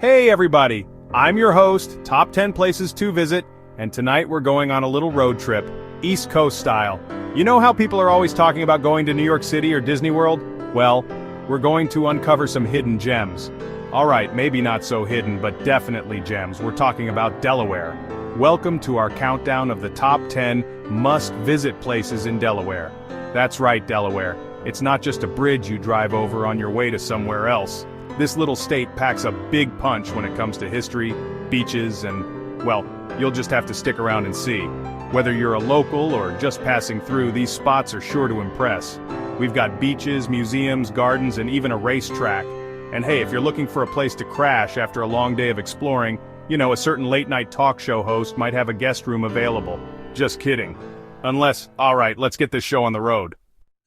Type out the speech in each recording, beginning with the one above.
Hey everybody, I'm your host, Top 10 Places to Visit, and tonight we're going on a little road trip, East Coast style. You know how people are always talking about going to New York City or Disney World? Well, we're going to uncover some hidden gems. Alright, maybe not so hidden, but definitely gems. We're talking about Delaware. Welcome to our countdown of the top 10 must-visit places in Delaware. That's right, Delaware. It's not just a bridge you drive over on your way to somewhere else. This little state packs a big punch when it comes to history, beaches, and, well, you'll just have to stick around and see. Whether you're a local or just passing through, these spots are sure to impress. We've got beaches, museums, gardens, and even a racetrack. And hey, if you're looking for a place to crash after a long day of exploring, you know, a certain late-night talk show host might have a guest room available. Just kidding. Unless, alright, let's get this show on the road.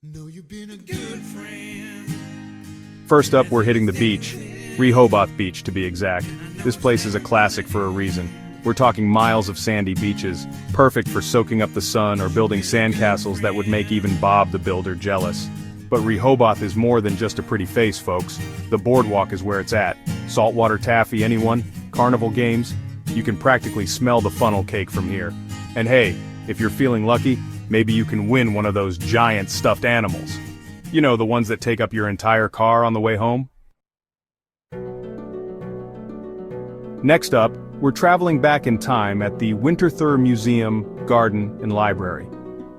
Know you've been a good friend. First up, we're hitting the beach. Rehoboth Beach, to be exact. This place is a classic for a reason. We're talking miles of sandy beaches, perfect for soaking up the sun or building sandcastles that would make even Bob the Builder jealous. But Rehoboth is more than just a pretty face, folks. The boardwalk is where it's at. Saltwater taffy, anyone? Carnival games? You can practically smell the funnel cake from here. And hey, if you're feeling lucky, maybe you can win one of those giant stuffed animals. You know, the ones that take up your entire car on the way home? Next up, we're traveling back in time at the Winterthur Museum, Garden, and Library.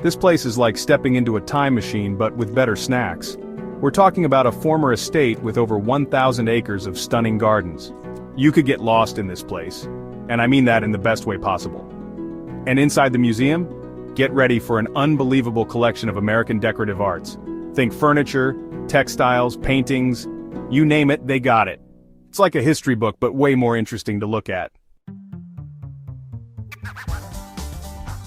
This place is like stepping into a time machine but with better snacks. We're talking about a former estate with over 1,000 acres of stunning gardens. You could get lost in this place, and I mean that in the best way possible. And inside the museum, get ready for an unbelievable collection of American decorative arts. Think furniture, textiles, paintings, you name it, they got it. It's like a history book, but way more interesting to look at.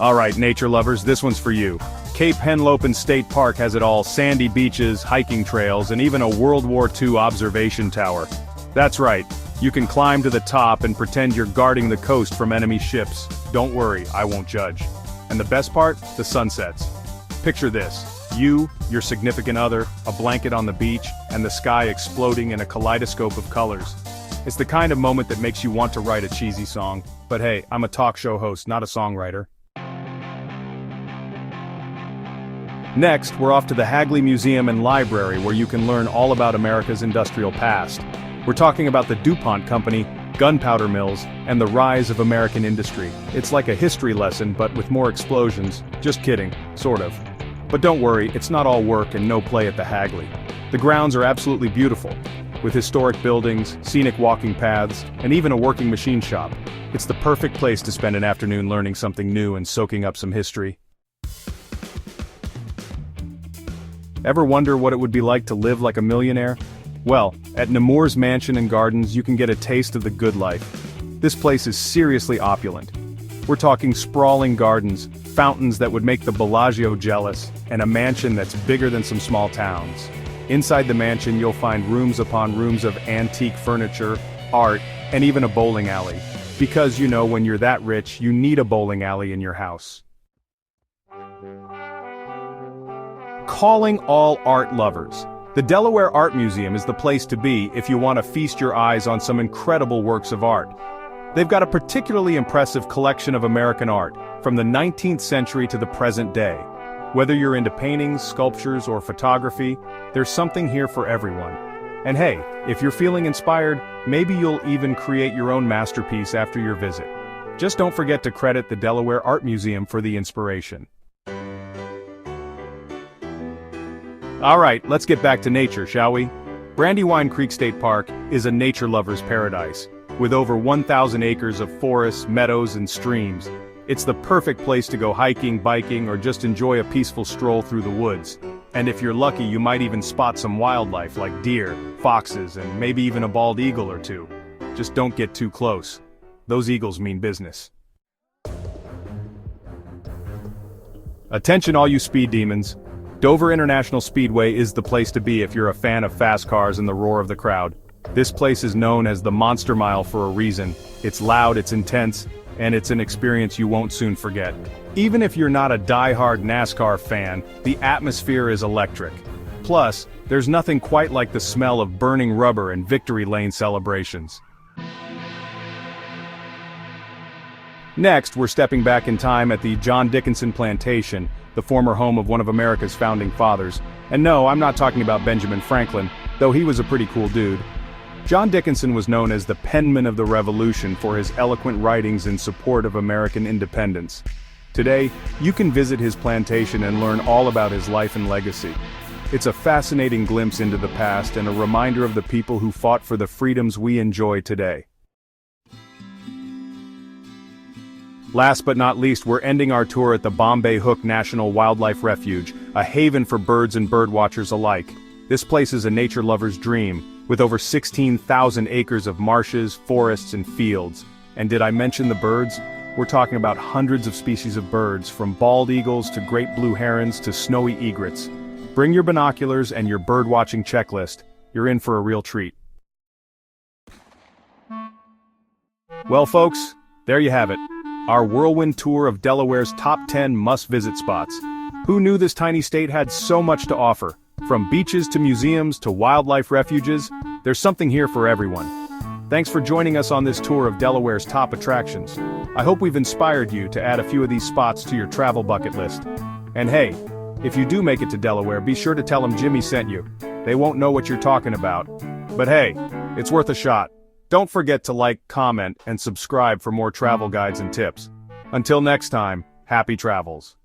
Alright, nature lovers, this one's for you. Cape Henlopen State Park has it all: sandy beaches, hiking trails, and even a World War II observation tower. That's right, you can climb to the top and pretend you're guarding the coast from enemy ships. Don't worry, I won't judge. And the best part? The sunsets. Picture this. You, your significant other, a blanket on the beach, and the sky exploding in a kaleidoscope of colors. It's the kind of moment that makes you want to write a cheesy song. But hey, I'm a talk show host, not a songwriter. Next, we're off to the Hagley Museum and Library, where you can learn all about America's industrial past. We're talking about the DuPont Company, gunpowder mills, and the rise of American industry. It's like a history lesson, but with more explosions. Just kidding, sort of. But don't worry, it's not all work and no play at the Hagley. The grounds are absolutely beautiful, with historic buildings, scenic walking paths, and even a working machine shop. It's the perfect place to spend an afternoon learning something new and soaking up some history. Ever wonder what it would be like to live like a millionaire? Well, at Nemours Mansion and Gardens you can get a taste of the good life. This place is seriously opulent. We're talking sprawling gardens, fountains that would make the Bellagio jealous, and a mansion that's bigger than some small towns. Inside the mansion you'll find rooms upon rooms of antique furniture, art, and even a bowling alley. Because you know, when you're that rich, you need a bowling alley in your house. Calling all art lovers. The Delaware Art Museum is the place to be if you want to feast your eyes on some incredible works of art. They've got a particularly impressive collection of American art, from the 19th century to the present day. Whether you're into paintings, sculptures, or photography, there's something here for everyone. And hey, if you're feeling inspired, maybe you'll even create your own masterpiece after your visit. Just don't forget to credit the Delaware Art Museum for the inspiration. Alright, let's get back to nature, shall we? Brandywine Creek State Park is a nature lover's paradise. With over 1,000 acres of forests, meadows, and streams, it's the perfect place to go hiking, biking, or just enjoy a peaceful stroll through the woods. And if you're lucky, you might even spot some wildlife like deer, foxes, and maybe even a bald eagle or two. Just don't get too close. Those eagles mean business. Attention all you speed demons. Dover International Speedway is the place to be if you're a fan of fast cars and the roar of the crowd. This place is known as the Monster Mile for a reason. It's loud, it's intense, and it's an experience you won't soon forget. Even if you're not a die-hard NASCAR fan, the atmosphere is electric. Plus, there's nothing quite like the smell of burning rubber and victory lane celebrations. Next, we're stepping back in time at the John Dickinson Plantation, the former home of one of America's founding fathers. And no, I'm not talking about Benjamin Franklin, though he was a pretty cool dude. John Dickinson was known as the penman of the Revolution for his eloquent writings in support of American independence. Today, you can visit his plantation and learn all about his life and legacy. It's a fascinating glimpse into the past and a reminder of the people who fought for the freedoms we enjoy today. Last but not least, we're ending our tour at the Bombay Hook National Wildlife Refuge, a haven for birds and birdwatchers alike. This place is a nature lover's dream, with over 16,000 acres of marshes, forests, and fields. And did I mention the birds? We're talking about hundreds of species of birds, from bald eagles to great blue herons to snowy egrets. Bring your binoculars and your bird-watching checklist. You're in for a real treat. Well, folks, there you have it. Our whirlwind tour of Delaware's top 10 must-visit spots. Who knew this tiny state had so much to offer? From beaches to museums to wildlife refuges, there's something here for everyone. Thanks for joining us on this tour of Delaware's top attractions. I hope we've inspired you to add a few of these spots to your travel bucket list. And hey, if you do make it to Delaware, be sure to tell them Jimmy sent you. They won't know what you're talking about. But hey, it's worth a shot. Don't forget to like, comment, and subscribe for more travel guides and tips. Until next time, happy travels.